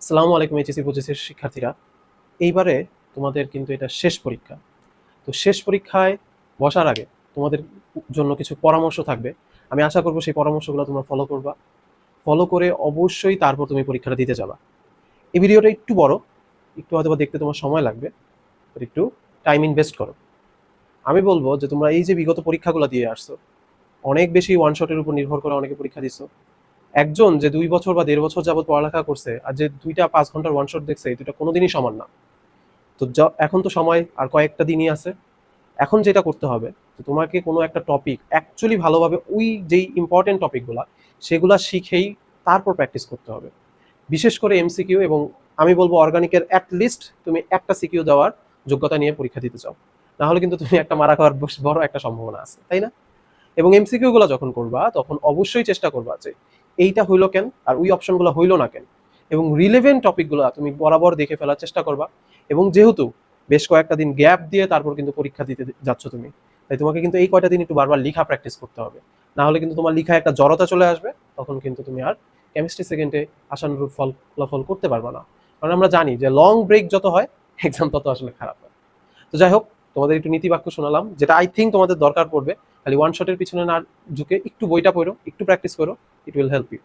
আসসালামু আলাইকুম এইচএসসি 25-এর শিক্ষার্থীরা। এইবারে তোমাদের কিন্তু এটা শেষ পরীক্ষা। তো শেষ পরীক্ষায় বসার আগে তোমাদের জন্য কিছু পরামর্শ থাকবে। আমি আশা করব সেই পরামর্শগুলো তোমরা ফলো করবা। ফলো করে অবশ্যই তারপর তুমি পরীক্ষাটা দিতে যাবা। এই ভিডিওটা একটু বড়, একটু হয়তোবা দেখতে তোমার সময় লাগবে, বাট একটু টাইম ইনভেস্ট করো। আমি বলবো যে তোমরা এই যে বিগত পরীক্ষাগুলো দিয়ে আসছো, অনেক বেশি ওয়ান শটের উপর নির্ভর করে অনেকে পরীক্ষা দিছো। একজন যে 2 বছর বা 1.5 বছর যাবত পড়ালেখা করছে আর যে 2টা 5 ঘন্টার ওয়ান শট দেখছে, এই দুটো কোনোদিনই সমান না। তো এখন তো সময় আর কয়েকটা দিনই আছে। এখন যেটা করতে হবে যে তোমাকে কোনো একটা টপিক অ্যাকচুয়ালি ভালোভাবে ওই যেই ইম্পর্টেন্ট টপিকগুলো সেগুলা শিখেই তারপর প্র্যাকটিস করতে হবে। বিশেষ করে এমসিকিউ, এবং আমি বলবো অর্গানিকের অ্যাটলিস্ট তুমি একটা সিকিউ দেওয়ার যোগ্যতা নিয়ে পরীক্ষা দিতে চাও, না হলে কিন্তু তুমি একটা মারা খাওয়ার বড় একটা সম্ভাবনা আছে, তাই না? এবং এমসিকিউ গুলো যখন করবা তখন অবশ্যই চেষ্টা করবা যে এইটা হইলো কেন আর ওই অপশনগুলো হইলো না কেন, এবং রিলেভেন্ট টপিকগুলো তুমি বরাবর দেখে ফেলার চেষ্টা করবা। এবং যেহেতু বেশ কয়েকটা দিন গ্যাপ দিয়ে তারপর কিন্তু পরীক্ষা দিতে যাচ্ছ তুমি, তাই তোমাকে কিন্তু এই কয়টা দিন একটু বারবার লিখা প্র্যাকটিস করতে হবে। না হলে কিন্তু তোমার লিখা একটা জড়তা চলে আসবে, তখন কিন্তু তুমি আর কেমিস্ট্রি সেকেন্ডে আশানুরূপ ফলাফল করতে পারবা না। কারণ আমরা জানি যে লং ব্রেক যত হয় এক্সাম তত আসলে খারাপ হয়। তো যাই হোক, তোমাদের একটু নীতিবাক্য শোনালাম, যেটা আই থিঙ্ক তোমাদের দরকার পড়বে। খালি ওয়ান শটের পিছনে না ঝুঁকে একটু বইটা পড়ো, একটু প্র্যাকটিস করো, ইট উইল হেল্প ইউ।